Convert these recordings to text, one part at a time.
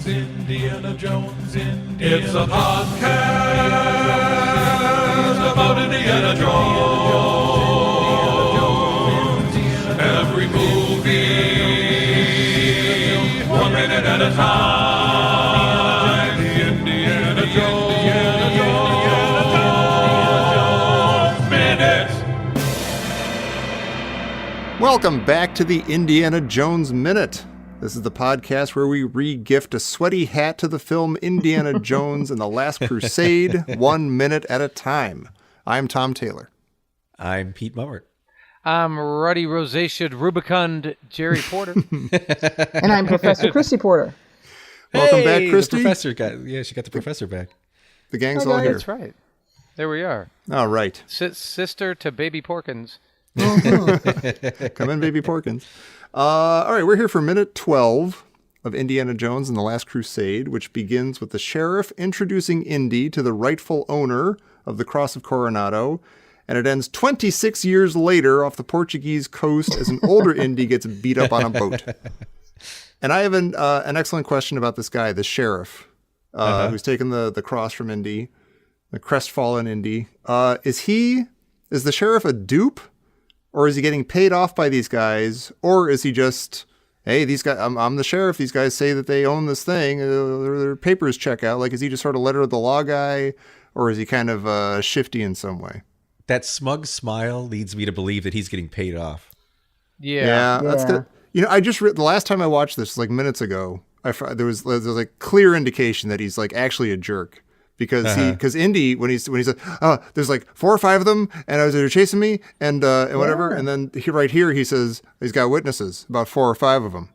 Indiana Jones, It's a podcast about Indiana Jones. Every movie, 1 minute at a time. Indiana Jones Minute. Welcome back to the Indiana Jones Minute. This is the podcast where we re-gift a sweaty hat to the film Indiana Jones and the Last Crusade, 1 minute at a time. I'm Tom Taylor. I'm Pete Mummert. I'm ruddy rosacea rubicund Jerry Porter. And I'm Professor Christy Porter. Welcome back, Christy. The professor she got the professor back. The gang's all here. That's right. There we are. All right. Sister to Baby Porkins. Come in, Baby Porkins. All right, we're here for minute 12 of Indiana Jones and the Last Crusade, which begins with the sheriff introducing Indy to the rightful owner of the Cross of Coronado, and it ends 26 years later off the Portuguese coast as an older Indy gets beat up on a boat. And I have an excellent question about this guy, the sheriff, who's taken the cross from Indy, the crestfallen Indy. Is the sheriff a dupe? Or is he getting paid off by these guys? Or is he just, hey, these guys, I'm the sheriff. These guys say that they own this thing. Their papers check out. Like, is he just sort of letter of the law guy? Or is he kind of shifty in some way? That smug smile leads me to believe that he's getting paid off. Yeah. That's good. You know, the last time I watched this, like minutes ago, there was like clear indication that he's like actually a jerk. Because Indy, when he said, oh, there's like 4 or 5 of them, and they're chasing me, and whatever, and then right here he says he's got witnesses, about 4 or 5 of them,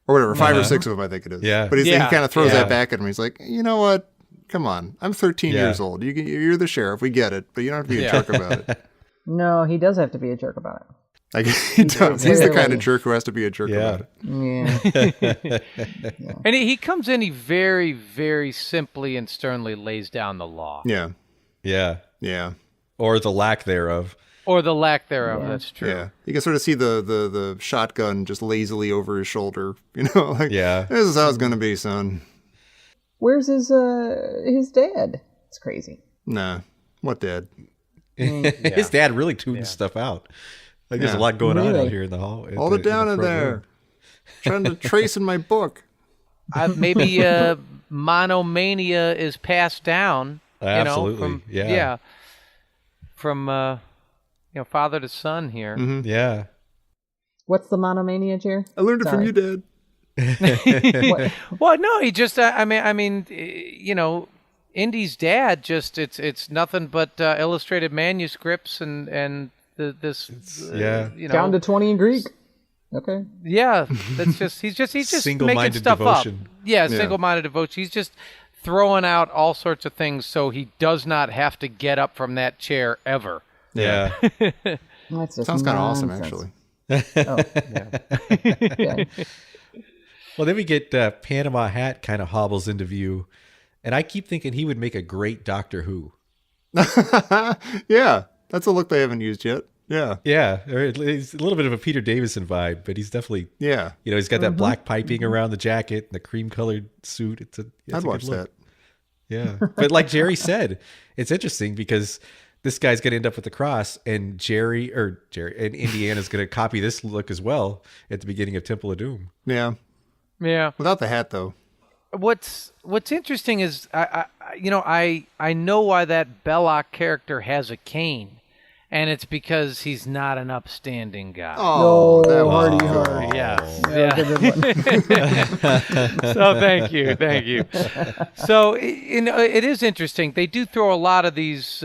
or whatever, 5 or 6 of them, I think it is. Yeah. But he kind of throws that back at him. He's like, you know what? Come on, I'm 13 years old. You're the sheriff. We get it, but you don't have to be a jerk about it. No, he does have to be a jerk about it. Like, he does. He's the kind of jerk who has to be a jerk about it. Yeah. And he comes in, he very, very simply and sternly lays down the law. Yeah. Or the lack thereof. That's true. Yeah. You can sort of see the shotgun just lazily over his shoulder. You know, like, this is how it's going to be, son. Where's his dad? It's crazy. Nah. What dad? His dad really tuned stuff out. Like, there's a lot going on out here in the hall. Hold it down in there. Room. Trying to trace in my book. Maybe monomania is passed down. Absolutely. From father to son here. Mm-hmm. Yeah. What's the monomania, Jer? I learned it from you, Dad. Well, no, he just. Indy's dad just. It's nothing but illustrated manuscripts and. Down to 20 in Greek. Okay. Yeah, that's just he's just making stuff devotion. up. Yeah, single-minded devotion. He's just throwing out all sorts of things so he does not have to get up from that chair ever. Yeah. That's just sounds kind of awesome, actually. Well, then we get Panama Hat kind of hobbles into view, and I keep thinking he would make a great Doctor Who. Yeah. That's a look they haven't used yet. Yeah. Yeah. It's a little bit of a Peter Davison vibe, but he's definitely, he's got that black piping around the jacket and the cream colored suit. I'd watch that. Yeah. But like Jerry said, it's interesting because this guy's going to end up with the cross, and Jerry and Indiana's going to copy this look as well at the beginning of Temple of Doom. Yeah. Yeah. Without the hat, though. What's interesting is I know why that Belloc character has a cane, and it's because he's not an upstanding guy. Oh, that Hardy. Yeah. So thank you. So it is interesting. They do throw a lot of these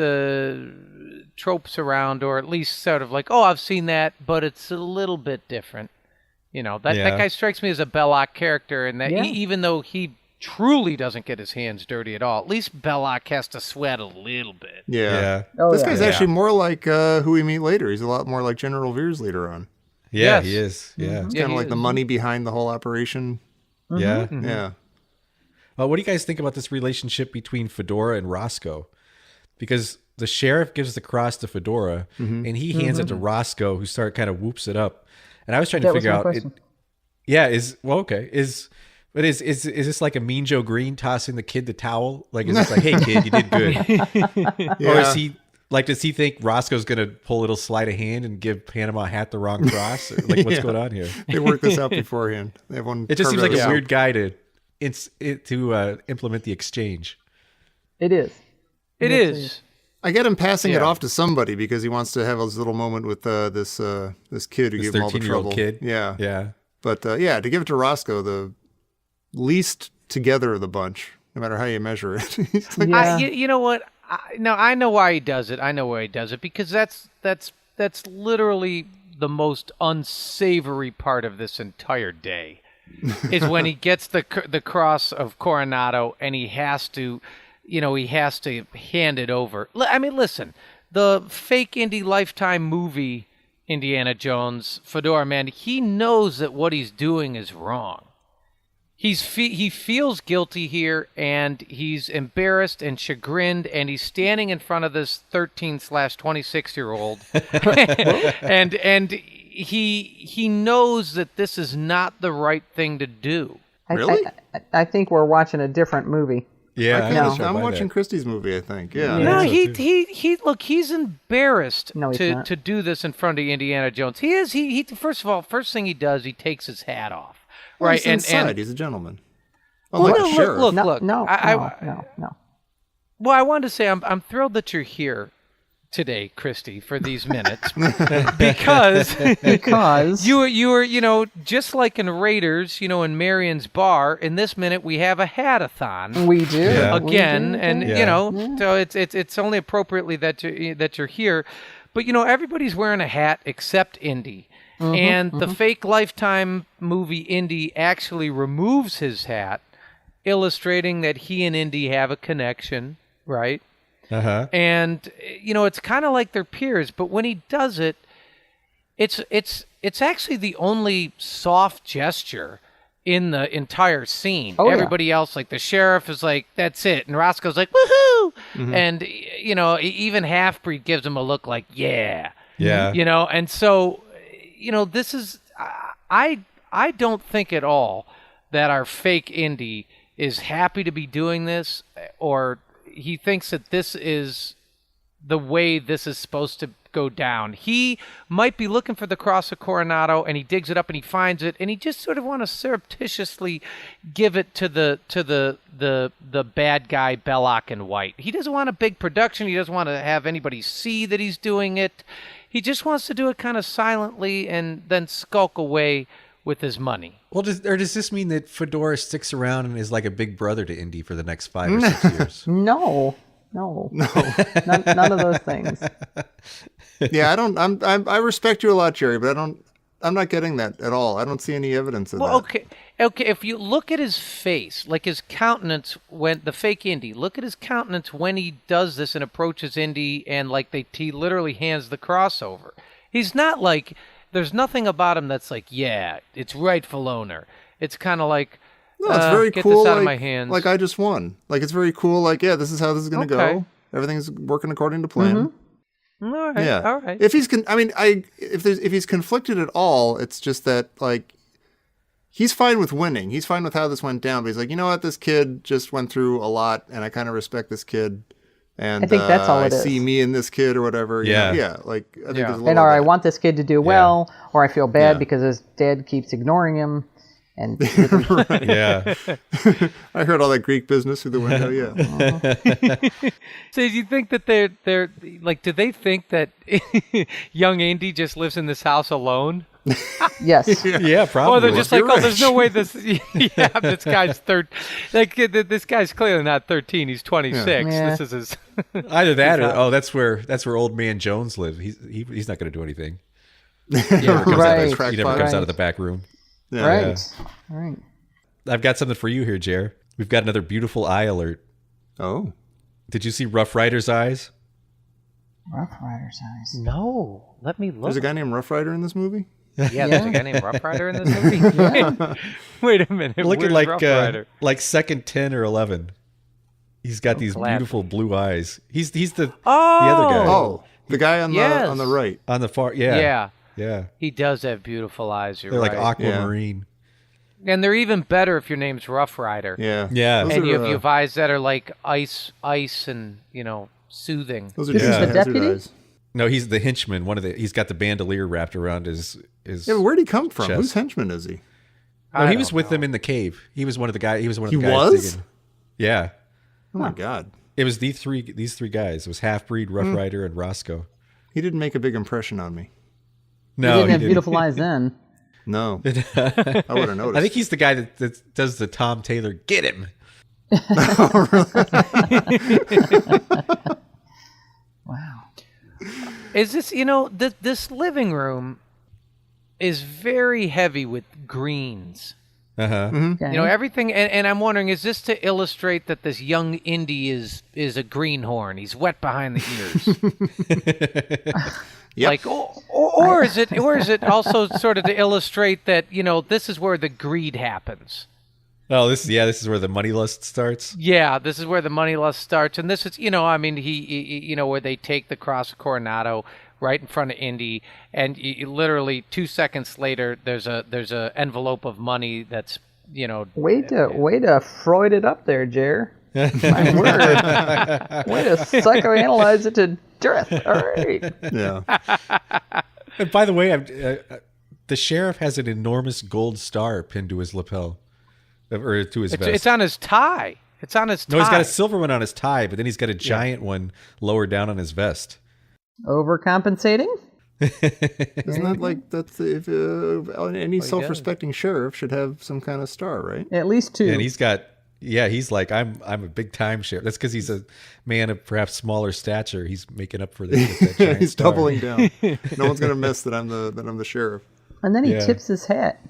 tropes around, or at least sort of like, oh, I've seen that, but it's a little bit different. That guy strikes me as a Belloc character, and that even though he truly doesn't get his hands dirty at all, at least Belloc has to sweat a little bit. Yeah. This guy's actually more like who we meet later. He's a lot more like General Veers later on. Yeah, he is. Yeah. It's kind of like the money behind the whole operation. Mm-hmm. Yeah. Mm-hmm. Yeah. What do you guys think about this relationship between Fedora and Roscoe? Because the sheriff gives the cross to Fedora, and he hands it to Roscoe, who kind of whoops it up. And I was trying to figure out, is But is this like a Mean Joe Green tossing the kid the towel? Like, is this like, hey kid, you did good? Or is he like, does he think Roscoe's gonna pull a little sleight of hand and give Panama Hat the wrong cross? Or, like, what's going on here? They worked this out beforehand. They have one. It just seems like a weird guy to implement the exchange. It is. It is. I get him passing it off to somebody because he wants to have his little moment with this kid who gave him all the trouble. Kid. Yeah. Yeah. But to give it to Roscoe, the least together of the bunch, no matter how you measure it. You know what? I know why he does it. I know why he does it because that's literally the most unsavory part of this entire day, is when he gets the cross of Coronado and he has to hand it over. I mean, listen, the fake indie Lifetime movie Indiana Jones, Fedora, man, he knows that what he's doing is wrong. He feels guilty here, and he's embarrassed and chagrined, and he's standing in front of this 13/26-year-old, and he knows that this is not the right thing to do. Really? I think we're watching a different movie. Yeah, I'm watching Christy's movie, I think. Yeah. No, he's embarrassed he's not. to do this in front of Indiana Jones. He is. He first of all, first thing he does, he takes his hat off. Well, right, he's inside. He's a gentleman. Well, Like no, the sheriff. look. No. Well, I wanted to say I'm thrilled that you're here today, Christy, for these minutes because you were just like in Raiders, in Marion's bar. In this minute, we have a hat-a-thon. We do again, we do. and so it's only appropriately that you're here. But everybody's wearing a hat except Indy. And the fake Lifetime movie Indy actually removes his hat, illustrating that he and Indy have a connection, right? Uh-huh. And it's kind of like they're peers, but when he does it, it's actually the only soft gesture in the entire scene. Everybody else, like the sheriff, is like, "That's it," and Roscoe's like, "Woohoo!" And even Half-Breed gives him a look like, "Yeah." And so. This is, I don't think at all that our fake Indy is happy to be doing this, or he thinks that this is the way this is supposed to go down. He might be looking for the cross of Coronado, and he digs it up and he finds it, and he just sort of want to surreptitiously give it to the bad guy Belloc in white. He doesn't want a big production. He doesn't want to have anybody see that he's doing it. He just wants to do it kind of silently and then skulk away with his money. Well, does this mean that Fedora sticks around and is like a big brother to Indy for the next 5 or 6 years? No. None of those things. Yeah, I respect you a lot, Jerry, but I'm not getting that at all. I don't see any evidence of that. Okay. If you look at his face, like his countenance when the fake Indy, look at his countenance when he does this and approaches Indy, and like he literally hands the cross over. He's not like, there's nothing about him that's like, yeah, it's rightful owner. It's kind of like, no, it's very get cool. This out like, of my hands. Like I just won. Like it's very cool. Like this is how this is going to go. Everything's working according to plan. All right. Yeah. All right. If he's conflicted at all, it's just that like he's fine with winning. He's fine with how this went down. But he's like, you know what, this kid just went through a lot, and I kind of respect this kid. And I think that's all it is. I see me in this kid or whatever. Yeah. Like I think there's a little And of I that. want this kid to do well, or I feel bad because his dad keeps ignoring him. And Yeah. I heard all that Greek business through the window. Yeah. So do you think that they're like? Do they think that young Indy just lives in this house alone? yes. Yeah, probably. Or they're just like, You're oh, rich. there's no way this. Yeah, this guy's this guy's clearly not 13. He's 26. Yeah. This is his. Either that or that's where old man Jones lives. He's not going to do anything. He never comes out of the back room. Yeah. Right. Right. I've got something for you here, Jer. We've got another beautiful eye alert. Oh. Did you see Rough Rider's eyes? Rough Rider's eyes. No, let me look. There's a guy named Rough Rider in this movie? Yeah, there's a guy named Rough Rider in this movie. Wait a minute. Looking where's Rough Rider? like second 10 or 11. He's got these glad. beautiful blue eyes. He's the other guy. Oh, the guy on the right. On the far, yeah. Yeah. He does have beautiful eyes. You're They're right. like aquamarine. And they're even better if your name's Rough Rider. Yeah. Yeah. Those And are, you have eyes that are like ice and, soothing. Those are This is Dukes of the Hazzard deputy? eyes. No, he's the henchman. He's got the bandolier wrapped around his. Yeah, but where'd he come from? chest. Whose henchman is he? No, he was with them in the cave. He was one of the guys. He was one of He the guys. was? Digging. Yeah. Oh my God. It was these three guys. It was Half-Breed, Rough Rider, and Roscoe. He didn't make a big impression on me. No, He didn't have beautiful eyes then. No. I would have noticed. I think he's the guy that does the Tom Taylor. Get him. Wow. Is this, this living room is very heavy with greens. Uh-huh. Okay. Everything, and I'm wondering, is this to illustrate that this young Indy is a greenhorn? He's wet behind the ears. Yep. Like, or is it also sort of to illustrate that this is where the greed happens? Oh, this is where the money lust starts. Yeah, this is where the money lust starts, and this is he where they take the cross of Coronado right in front of Indy, and literally 2 seconds later, there's a envelope of money that's Way to Freud it up there, Jer. My word. Way to psychoanalyze it to death. All right. Yeah. And by the way, the sheriff has an enormous gold star pinned to his lapel, or to his vest. It's on his tie. It's on his tie. No, he's got a silver one on his tie, but then he's got a giant one lower down on his vest. Overcompensating? Isn't that like that's if any self-respecting sheriff should have some kind of star, right? At least two. And he's like, I'm a big time sheriff. That's because he's a man of perhaps smaller stature. He's making up for this. With that giant He's star. doubling down. No one's gonna miss that I'm the sheriff. And then he Yeah. tips his hat.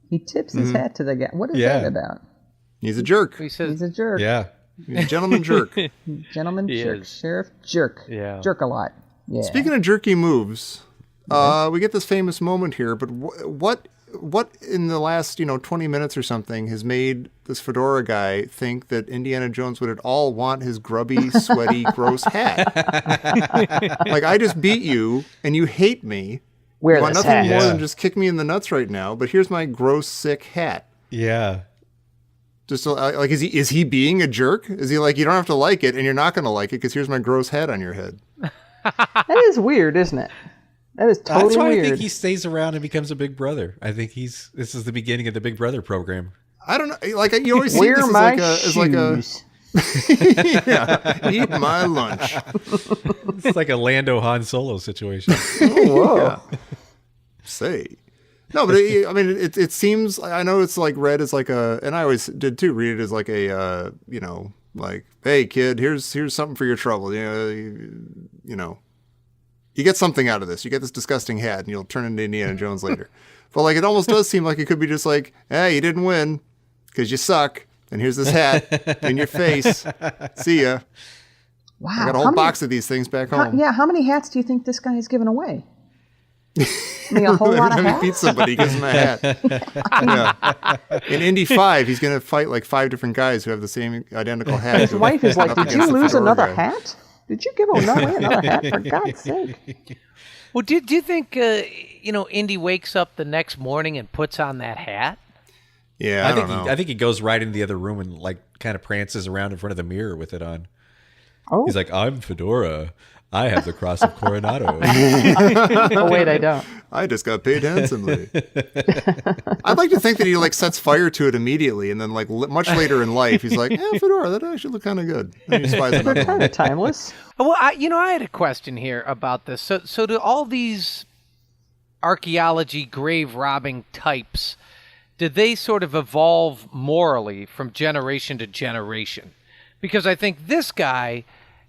He tips his hat to the guy. What is that about? He's a jerk. He says, He's a jerk. Yeah. He's a gentleman jerk. Gentleman jerk. is. Sheriff jerk. Yeah. Jerk a lot. Yeah. Speaking of jerky moves, we get this famous moment here. But what in the last 20 minutes or something has made this Fedora guy think that Indiana Jones would at all want his grubby, sweaty, gross hat? Like, I just beat you and you hate me. Wear You want this nothing hat. more than just kick me in the nuts right now. But here's my gross, sick hat. Yeah. Just like, is he being a jerk? Is he like, you don't have to like it and you're not going to like it because here's my gross hat on your head? That is weird, isn't it? That is totally That's why weird. I think he stays around and becomes a big brother. I think this is the beginning of the Big Brother program. I don't know. Like, you always see Wear this my as like a shoes. yeah, eat my lunch. It's like a Lando Han Solo situation. Whoa. Say. No, but it seems, I know it's like read as like and I always did too, read it as like a, like, hey kid, here's something for your trouble. You get something out of this. You get this disgusting hat and you'll turn into Indiana Jones later. But like, it almost does seem like it could be just like, hey, you didn't win because you suck. And here's this hat in your face. See ya. Wow. I got a whole box of these things back home. How many hats do you think this guy has given away? I mean, a whole lot of Every time he hats? beats somebody, he gives him a hat. Yeah. In Indy 5, he's going to fight like 5 different guys who have the same identical hat. His wife is like, Up did you against the lose Fedora another guy. hat? Did you give away another hat, for God's sake? well, do you think Indy wakes up the next morning and puts on that hat? Yeah, I don't know. I think he goes right into the other room and like kind of prances around in front of the mirror with it on. Oh. He's like, I'm Fedora. I have the cross of Coronado. Oh, wait, I don't. I just got paid handsomely. I'd like to think that he like sets fire to it immediately, and then like much later in life, he's like, "Yeah, Fedora, that actually looked kind of good." And he spies another They're kind one. of timeless. Well, I had a question here about this. So do all these archaeology grave robbing types, did they sort of evolve morally from generation to generation? Because I think this guy,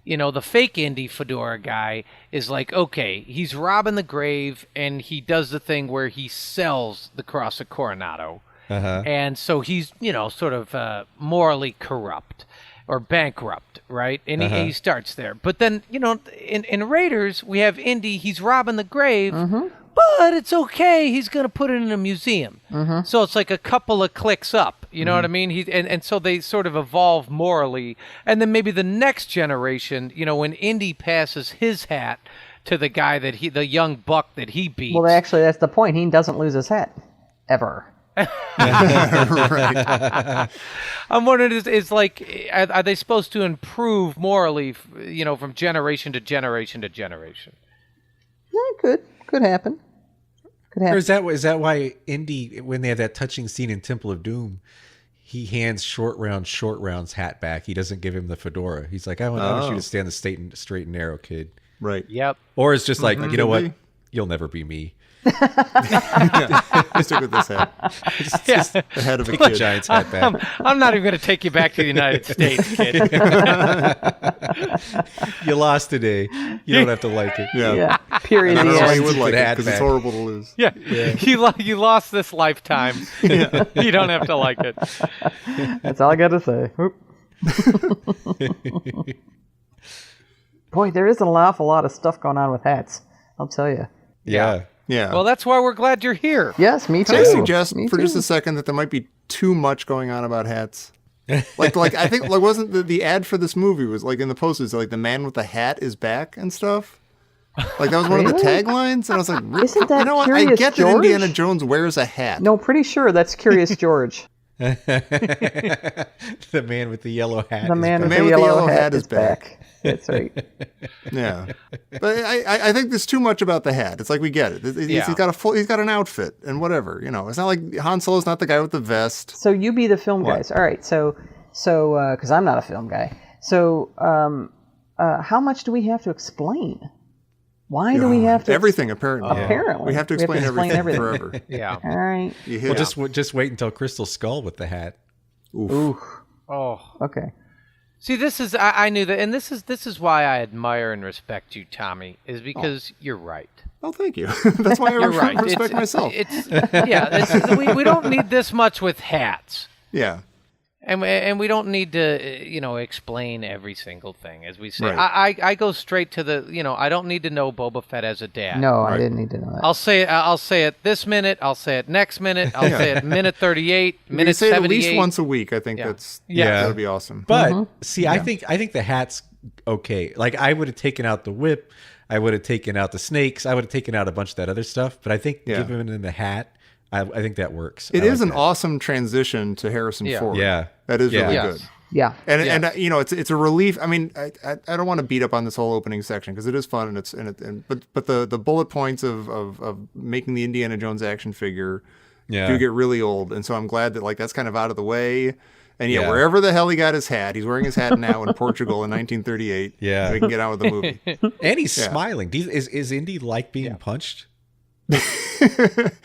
the fake Indy Fedora guy, is like, okay, he's robbing the grave, and he does the thing where he sells the cross of Coronado. And so he's, sort of morally corrupt or bankrupt, right? And he starts there. But then, in Raiders, we have Indy, he's robbing the grave, but it's okay. He's going to put it in a museum. So it's like a couple of clicks up. You know what I mean? And so they sort of evolve morally. And then maybe the next generation, when Indy passes his hat to the guy the young buck that he beats. Well, actually, that's the point. He doesn't lose his hat. Ever. Right. I'm wondering, is like, are they supposed to improve morally, from generation to generation to generation? Yeah, could happen. Or is that why Indy, when they have that touching scene in Temple of Doom, he hands Short Round's hat back. He doesn't give him the fedora. He's like, I want you to stand the straight and narrow, kid. Right. Yep. Or it's just like, you know what? be. You'll never be me. Stick with this hat. Yeah. The head of a Take the kid. Giants hat back. I'm not even going to take you back to the United States, kid. You lost today. You don't have to like it. Yeah. Yeah. Period. I don't The know why end. you would like Put it hat because it's back. horrible to lose. Yeah. You lost this lifetime. You don't have to like it. That's all I got to say. Oop. Boy, there is an awful lot of stuff going on with hats. I'll tell you. Yeah. Yeah. Well, that's why we're glad you're here. Yes, me too. Can I suggest Me for just too. a second that there might be too much going on about hats? like I think wasn't the ad for this movie was like in the posters like the man with the hat is back and stuff. Like that was one of the Really? taglines, and I was like, Isn't that you know what? I Curious get that George? Indiana Jones wears a hat. No, pretty sure that's Curious George. The man with the yellow hat. The man with man the with the yellow yellow hat hat is is back. That's right. Yeah, but I think there's too much about the hat. It's like we get it. Yeah. He's got an outfit and whatever. It's not like Han Solo's not the guy with the vest. So you be the film What? guys. All right. So because I'm not a film guy. So how much do we have to explain? Why do we have to Everything apparently. Apparently. We have to explain everything forever. Yeah. All right. You hit Just wait until Crystal Skull with the hat. Ooh. Oh. Okay. See, this is I knew that, and this is why I admire and respect you, Tommy, is because you're right. Oh, thank you. That's why I You're right. respect myself. We don't need this much with hats. Yeah. And we don't need to, explain every single thing, as we say. Right. I go straight to the, I don't need to know Boba Fett as a dad. No, I didn't need to know that. I'll say it this minute. I'll say it next minute. I'll say it minute 38, You minute say it at 78. least once a week. I think that would be awesome. But see, I think the hat's okay. Like I would have taken out the whip, I would have taken out the snakes, I would have taken out a bunch of that other stuff. But I think giving him the hat, I think that works. It I is like an that. awesome transition to Harrison Ford. Yeah. That is really Yes. good. Yeah. And it's a relief. I mean, I don't want to beat up on this whole opening section because it is fun but the bullet points of making the Indiana Jones action figure do get really old, and so I'm glad that that's kind of out of the way. And wherever the hell he got his hat, he's wearing his hat now in Portugal in 1938. Yeah. We can get on with the movie. And he's smiling. Is Indy like being punched? Like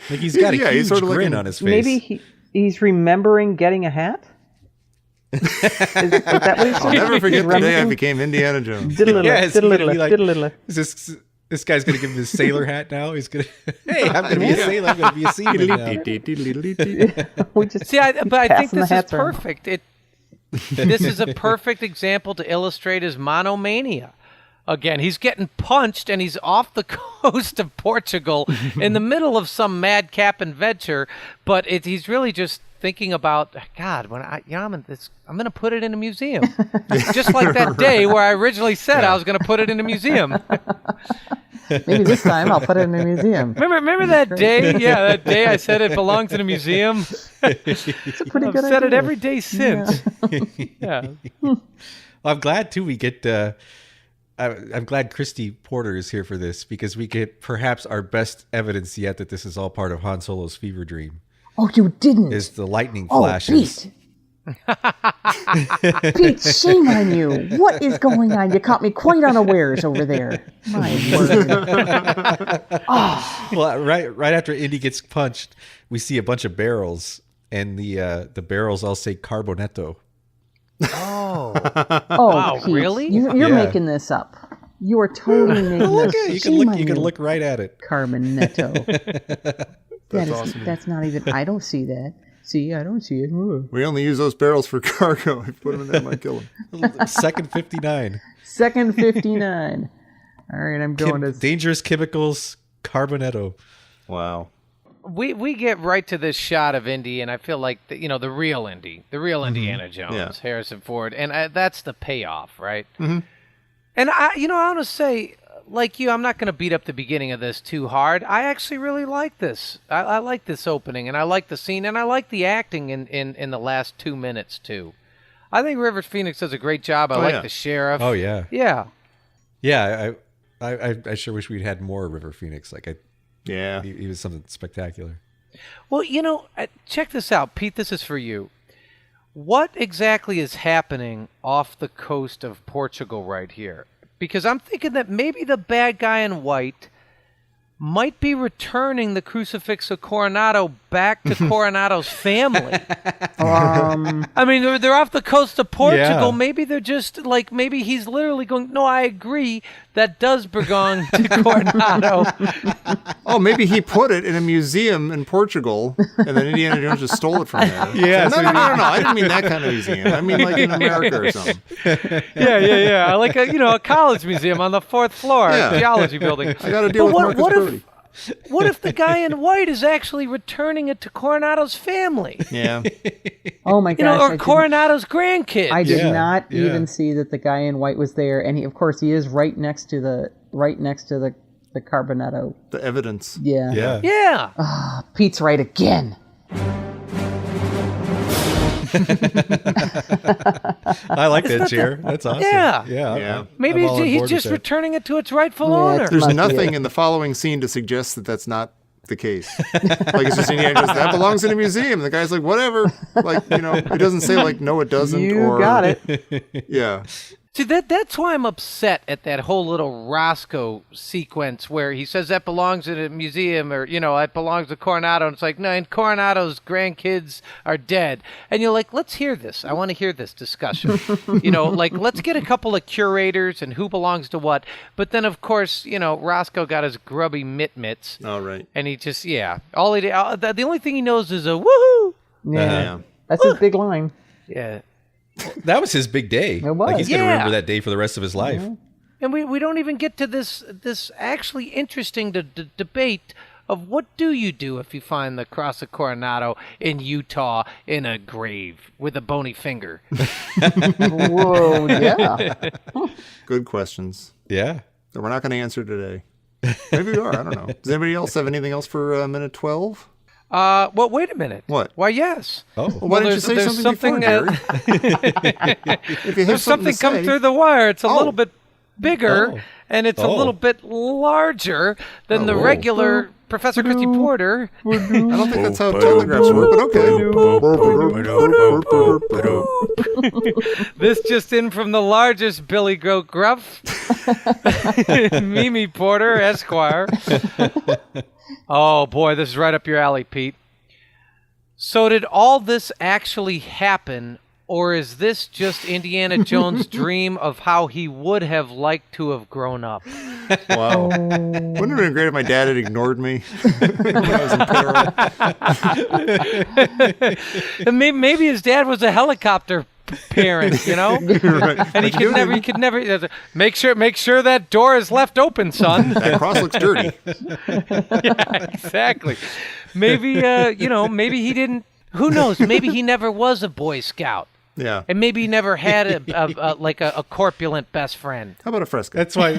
he's got a Yeah, he's huge sort of like grin an- on his face. Maybe he's remembering getting a hat? Is that what he's I'll never forget the day I became Indiana Jones. Yes, he's gonna be like- diddle-diddle. Is this guy's gonna give him his sailor hat now? He's gonna, hey, I'm gonna be a sailor. I'm gonna be a seaman now. We just See, but I think passing the this is hats around. perfect. This is a perfect example to illustrate his monomania. Again, he's getting punched, and he's off the coast of Portugal in the middle of some madcap adventure. But he's really just thinking about, God, when I'm going to put it in a museum, just like that day where I originally said I was going to put it in a museum. maybe this time I'll put it in a museum. Remember that day? Yeah, that day I said it belongs in a museum. It's a pretty I've good said it idea. every day since. Yeah. Well, I'm glad too. We get. I'm glad Christy Porter is here for this because we get perhaps our best evidence yet that this is all part of Han Solo's fever dream. Oh, you didn't. Is the lightning Oh, flashes? Pete. Pete, shame on you. What is going on? You caught me quite unawares over there. My word. Well, right after Indy gets punched, we see a bunch of barrels, and the barrels all say Carbonetto. Oh. Oh, Wow, Pete, really? You're Yeah. making this up. You are totally making Look this. at it. You Shame on can look right at it. Carbonetto. That's awesome. That's not even. I don't see that. See, I don't see it. Ooh. We only use those barrels for cargo. If you put them in there, it might kill them. Second 59. Second 59. All right, I'm going to. Dangerous chemicals, Carbonetto. Wow. We get right to this shot of Indy, and I feel like the real Indy, the real Indiana Jones, Yeah. Harrison Ford, and that's the payoff, right? Mm-hmm. And I want to say, like you, I'm not going to beat up the beginning of this too hard. I actually really like this. I like this opening, and I like the scene, and I like the acting in the last 2 minutes, too. I think River Phoenix does a great job. I like the sheriff. Oh, yeah. Yeah. Yeah, I sure wish we'd had more River Phoenix. He was something spectacular. Well, check this out. Pete, this is for you. What exactly is happening off the coast of Portugal right here? Because I'm thinking that maybe the bad guy in white might be returning the crucifix of Coronado back to Coronado's family. I mean, they're off the coast of Portugal. Yeah. Maybe they're just like, maybe he's literally going, no, I agree. That does belong to Coronado. Oh, maybe he put it in a museum in Portugal, and then Indiana Jones just stole it from there. Yeah, So, no, I didn't mean that kind of museum. I mean like in America or something. Yeah. Like a college museum on the 4th floor, Yeah. a geology building. I got to deal with Marcus Brody. What if the guy in white is actually returning it to Coronado's family? Yeah. Oh my gosh! Or Coronado's grandkids. I did not even see that the guy in white was there, and of course he is right next to the Carbonetto. The evidence. Yeah. Yeah. Pete's right again. I like that, Jer. That's awesome. Yeah. Yeah. Maybe I'm all on he's board just with that. returning it to its rightful Yeah, owner. it's- There's Must be nothing it. in the following scene to suggest that that's not the case. Like it's just Indiana Jones, that belongs in a museum. And the guy's like, whatever. Like, it doesn't say like, no, it doesn't. You got it. Yeah. See, that's why I'm upset at that whole little Roscoe sequence where he says that belongs in a museum or, that belongs to Coronado. And it's like, no, and Coronado's grandkids are dead. And you're like, let's hear this. I want to hear this discussion. Let's get a couple of curators and who belongs to what. But then, of course, Roscoe got his grubby mitts. All right. And he just, all he did, the only thing he knows is a woohoo. Yeah. That's his big line. Yeah. That was his big day. It was. Like he's gonna Yeah. remember that day for the rest of his life. And we don't even get to this actually interesting debate of what do you do if you find the Cross of Coronado in Utah in a grave with a bony finger? Whoa, yeah. Good questions Yeah. that we're not going to answer today. Maybe we are. I don't know. Does anybody else have anything else for minute 12? Well, wait a minute. What? Why, yes. Oh. Well, why didn't you say there's something before, Jerry? If you have There's something to come say- through the wire. It's a Oh. little bit bigger, Oh. and it's a Oh. little bit larger than the Oh. regular Professor Christy Porter. I don't think that's how telegraphs work, but okay. This just in from the largest Billy Goat Gruff, Mimi Porter, Esquire. Oh, boy, this is right up your alley, Pete. So did all this actually happen, or is this just Indiana Jones' dream of how he would have liked to have grown up? Wow. Wouldn't it have been great if my dad had ignored me when I was in peril? And maybe his dad was a helicopter parent, Right. and he could never make sure that door is left open, son. That cross looks dirty. Yeah, exactly. Maybe maybe he didn't. Who knows? Maybe he never was a Boy Scout, Yeah. and maybe he never had a corpulent best friend. How about a fresco? That's why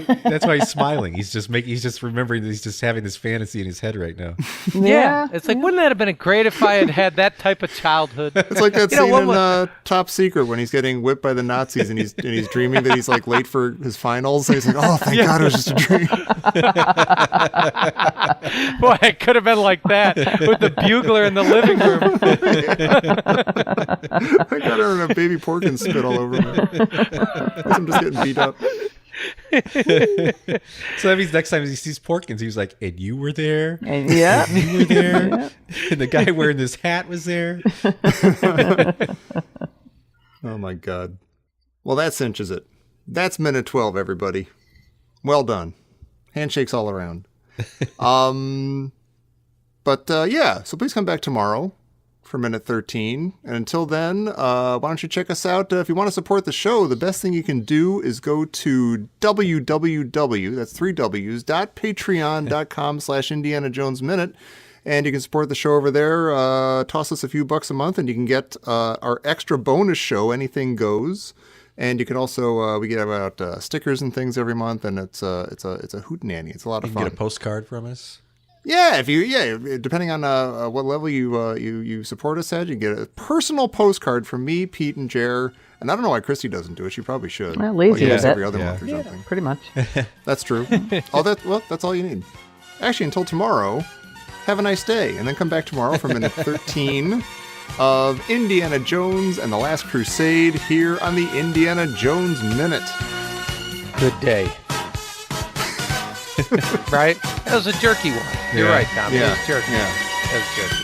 he's smiling. He's just remembering that he's just having this fantasy in his head right now. Yeah, it's like, wouldn't that have been great if I had that type of childhood? It's like that You know, scene what in Top Secret when he's getting whipped by the Nazis and he's dreaming that he's like late for his finals. And he's like, oh, thank God it was just a dream. Boy, it could have been like that with the bugler in the living room. I got her and a baby Porkins spit all over me. I'm just getting beat up. So that means next time he sees Porkins, he was like, and you were there? And yeah. You were there? And the guy wearing this hat was there? Oh, my God. Well, that cinches it. That's minute 12, everybody. Well done. Handshakes all around. Yeah, so please come back tomorrow for minute 13. And until then, why don't you check us out? If you want to support the show, the best thing you can do is go to www, that's 3 W's, .patreon.com/Indiana Jones Minute. And you can support the show over there. Toss us a few bucks a month and you can get our extra bonus show, Anything Goes. And you can also we get about stickers and things every month, and it's a hootenanny. It's a lot of You fun. can get a postcard from us. Yeah, depending on what level you support us at, you get a personal postcard from me, Pete, and Jer. And I don't know why Christy doesn't do it. She probably should. Well, lazy Like, a bit. every other month or something. Pretty much. That's true. That's all you need. Actually, until tomorrow, have a nice day, and then come back tomorrow for minute 13 of Indiana Jones and the Last Crusade here on the Indiana Jones Minute. Good day. Right? That was a jerky one. You're right, Tom. It Yeah. was jerky. Yeah. That was jerky.